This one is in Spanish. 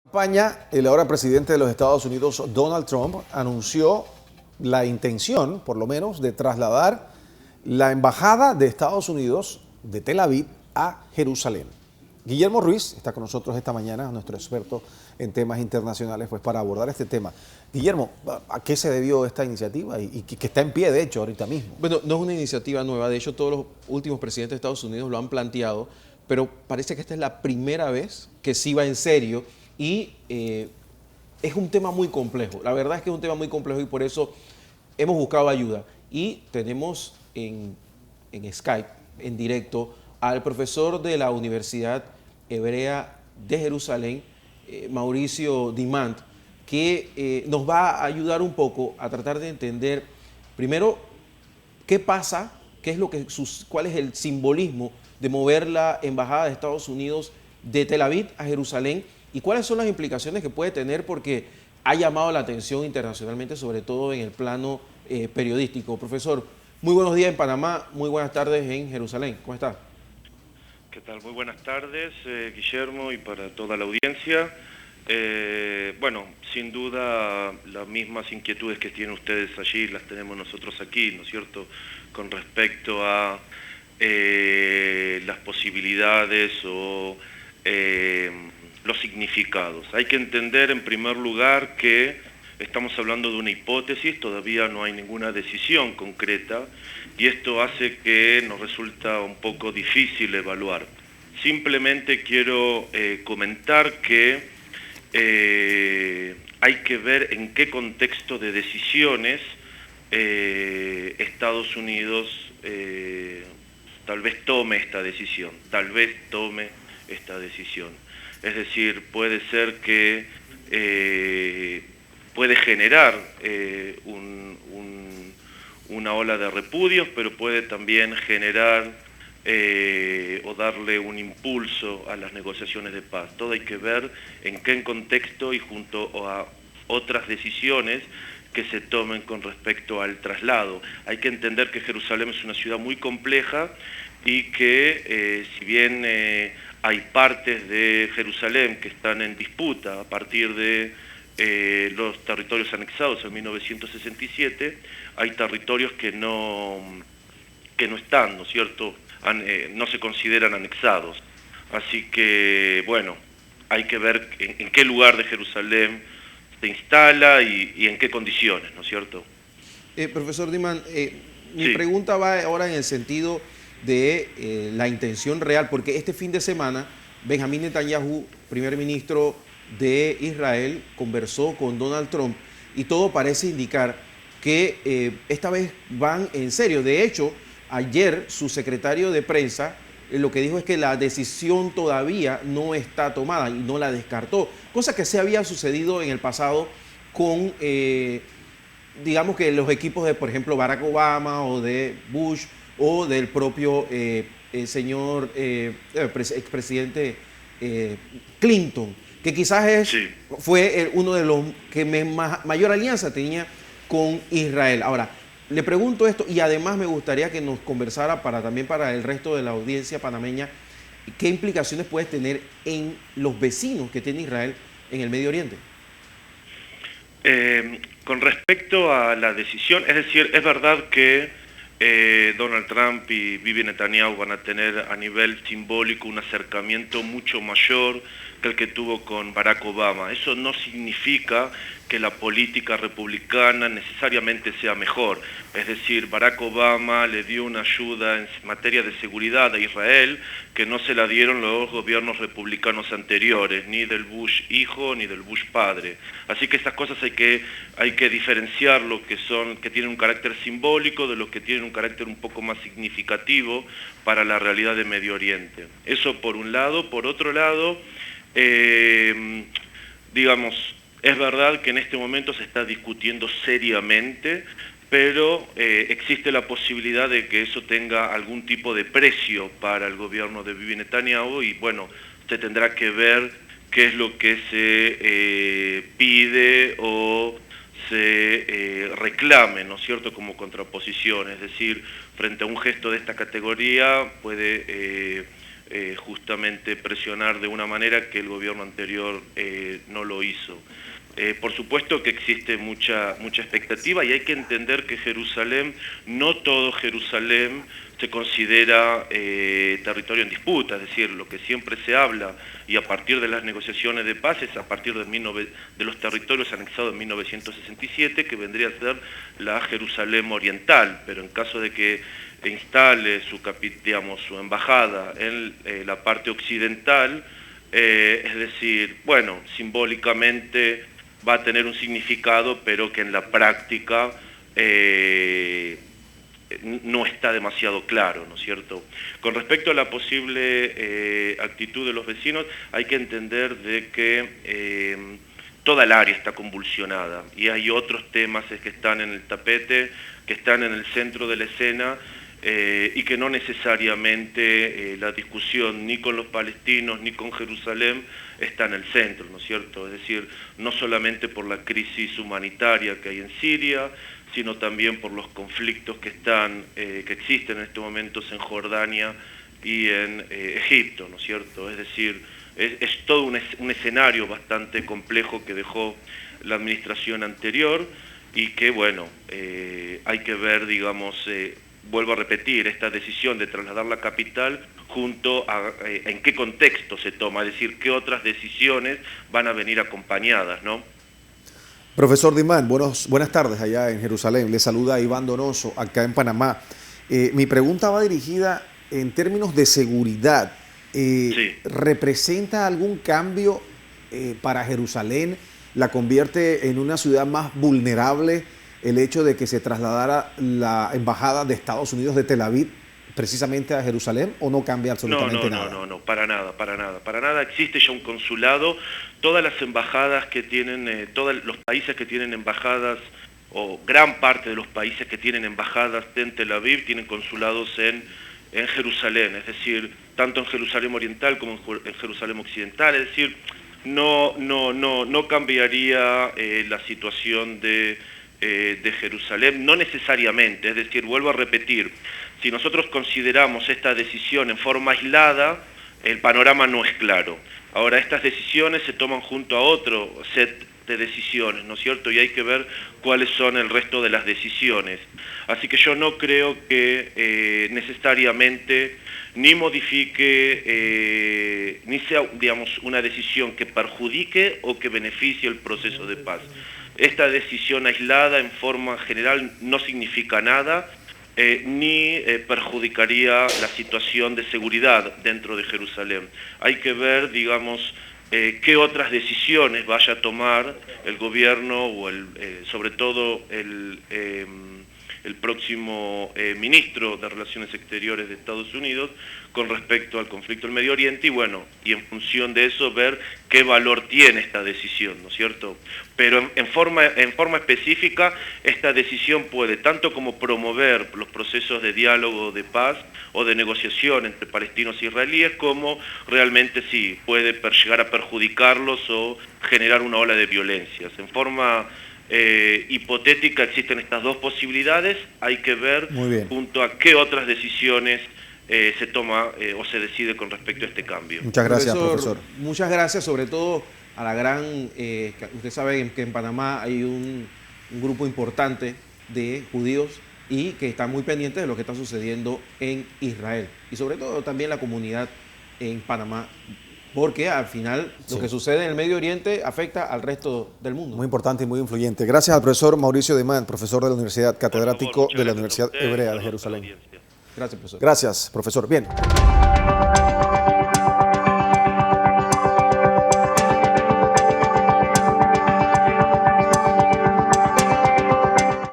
España, el ahora presidente de los Estados Unidos, Donald Trump, anunció la intención, por lo menos, de trasladar la embajada de Estados Unidos de Tel Aviv a Jerusalén. Guillermo Ruiz está con nosotros esta mañana, nuestro experto en temas internacionales, pues para abordar este tema. Guillermo, ¿a qué se debió esta iniciativa y que está en pie, de hecho, ahorita mismo? Bueno, no es una iniciativa nueva, de hecho todos los últimos presidentes de Estados Unidos lo han planteado, pero parece que esta es la primera vez que sí va en serio y es un tema muy complejo. La verdad es que es un tema muy complejo y por eso hemos buscado ayuda. Y tenemos en Skype, en directo, al profesor de la Universidad Hebrea de Jerusalén, Mauricio Dimant, que nos va a ayudar un poco a tratar de entender, primero, qué pasa, cuál es el simbolismo de mover la embajada de Estados Unidos de Tel Aviv a Jerusalén y cuáles son las implicaciones que puede tener porque ha llamado la atención internacionalmente, sobre todo en el plano periodístico. Profesor, muy buenos días en Panamá, muy buenas tardes en Jerusalén. ¿Cómo está? ¿Qué tal? Muy buenas tardes, Guillermo, y para toda la audiencia. Bueno, sin duda las mismas inquietudes que tienen ustedes allí las tenemos nosotros aquí, ¿no es cierto?, con respecto a las posibilidades o los significados. Hay que entender en primer lugar que estamos hablando de una hipótesis, todavía no hay ninguna decisión concreta y esto hace que nos resulta un poco difícil evaluar. Simplemente quiero comentar que hay que ver en qué contexto de decisiones Estados Unidos tal vez tome esta decisión, Es decir, puede ser que puede generar una ola de repudios, pero puede también generar o darle un impulso a las negociaciones de paz. Todo hay que ver en qué contexto y junto a otras decisiones que se tomen con respecto al traslado. Hay que entender que Jerusalén es una ciudad muy compleja y que si bien hay partes de Jerusalén que están en disputa a partir de los territorios anexados en 1967, hay territorios que no están, ¿no es cierto?, no se consideran anexados. Así que, bueno, hay que ver en qué lugar de Jerusalén se instala y en qué condiciones, ¿no es cierto? Profesor Dimant, mi Sí. pregunta va ahora en el sentido de la intención real, porque este fin de semana Benjamín Netanyahu, primer ministro de Israel, conversó con Donald Trump y todo parece indicar que esta vez van en serio. De hecho, ayer su secretario de prensa lo que dijo es que la decisión todavía no está tomada y no la descartó, cosa que se había sucedido en el pasado con digamos que los equipos de, por ejemplo, Barack Obama o de Bush o del propio señor expresidente Clinton, que quizás Sí. fue uno de los que mayor alianza tenía con Israel. Ahora, le pregunto esto y además me gustaría que nos conversara también para el resto de la audiencia panameña, qué implicaciones puede tener en los vecinos que tiene Israel en el Medio Oriente. Con respecto a la decisión, es decir, es verdad que Donald Trump y Bibi Netanyahu van a tener a nivel simbólico un acercamiento mucho mayor que el que tuvo con Barack Obama. Eso no significa que la política republicana necesariamente sea mejor. Es decir, Barack Obama le dio una ayuda en materia de seguridad a Israel que no se la dieron los gobiernos republicanos anteriores, ni del Bush hijo ni del Bush padre. Así que estas cosas hay que diferenciar lo que tienen un carácter simbólico de los que tienen un carácter un poco más significativo para la realidad de Medio Oriente. Eso por un lado. Por otro lado, digamos, es verdad que en este momento se está discutiendo seriamente, pero existe la posibilidad de que eso tenga algún tipo de precio para el gobierno de Bibi Netanyahu y bueno, se tendrá que ver qué es lo que se pide o se reclame, ¿no es cierto?, como contraposición. Es decir, frente a un gesto de esta categoría puede justamente presionar de una manera que el gobierno anterior no lo hizo. Por supuesto que existe mucha expectativa y hay que entender que Jerusalén, no todo Jerusalén se considera territorio en disputa, es decir, lo que siempre se habla y a partir de las negociaciones de paz es a partir de los territorios anexados en 1967, que vendría a ser la Jerusalén oriental, pero en caso de que instale su embajada en la parte occidental, es decir, bueno, simbólicamente va a tener un significado, pero que en la práctica no está demasiado claro, ¿no es cierto? Con respecto a la posible actitud de los vecinos, hay que entender de que toda el área está convulsionada y hay otros temas que están en el tapete, que están en el centro de la escena, y que no necesariamente la discusión ni con los palestinos ni con Jerusalén está en el centro, ¿no es cierto? Es decir, no solamente por la crisis humanitaria que hay en Siria, sino también por los conflictos que existen en estos momentos en Jordania y en Egipto, ¿no es cierto? Es decir, es todo un escenario bastante complejo que dejó la administración anterior y que, bueno, hay que ver, digamos, vuelvo a repetir, esta decisión de trasladar la capital junto a en qué contexto se toma, es decir, qué otras decisiones van a venir acompañadas, ¿no? Profesor Dimán, buenas tardes allá en Jerusalén. Le saluda Iván Donoso, acá en Panamá. Mi pregunta va dirigida en términos de seguridad. Sí. ¿Representa algún cambio para Jerusalén? ¿La convierte en una ciudad más vulnerable el hecho de que se trasladara la embajada de Estados Unidos de Tel Aviv precisamente a Jerusalén, o no cambia absolutamente nada? No, para nada. Existe ya un consulado. Todas las embajadas que tienen, todos los países que tienen embajadas, o gran parte de los países que tienen embajadas en Tel Aviv, tienen consulados en Jerusalén, es decir, tanto en Jerusalén Oriental como en Jerusalén Occidental, es decir, no cambiaría la situación de Jerusalén, no necesariamente, es decir, vuelvo a repetir, si nosotros consideramos esta decisión en forma aislada, el panorama no es claro. Ahora, estas decisiones se toman junto a otro set de decisiones, ¿no es cierto? Y hay que ver cuáles son el resto de las decisiones. Así que yo no creo que necesariamente ni modifique, ni sea, digamos, una decisión que perjudique o que beneficie el proceso de paz. Esta decisión aislada en forma general no significa nada, ni perjudicaría la situación de seguridad dentro de Jerusalén. Hay que ver, digamos, qué otras decisiones vaya a tomar el gobierno o sobre todo el próximo ministro de Relaciones Exteriores de Estados Unidos con respecto al conflicto del Medio Oriente y bueno, y en función de eso ver qué valor tiene esta decisión, ¿no es cierto? Pero en forma específica esta decisión puede tanto como promover los procesos de diálogo, de paz o de negociación entre palestinos e israelíes, como realmente sí puede llegar a perjudicarlos o generar una ola de violencias. En forma hipotética existen estas dos posibilidades, hay que ver junto a qué otras decisiones se toma o se decide con respecto a este cambio. Muchas gracias, profesor. Muchas gracias, sobre todo a la gran, usted sabe que en Panamá hay un grupo importante de judíos y que están muy pendientes de lo que está sucediendo en Israel y sobre todo también la comunidad en Panamá, porque al final lo que sucede en el Medio Oriente afecta al resto del mundo. Muy importante y muy influyente. Gracias al profesor Mauricio Dimán, profesor de la Universidad, catedrático de la Universidad Hebrea de Jerusalén. Gracias, profesor. Gracias, profesor. Bien.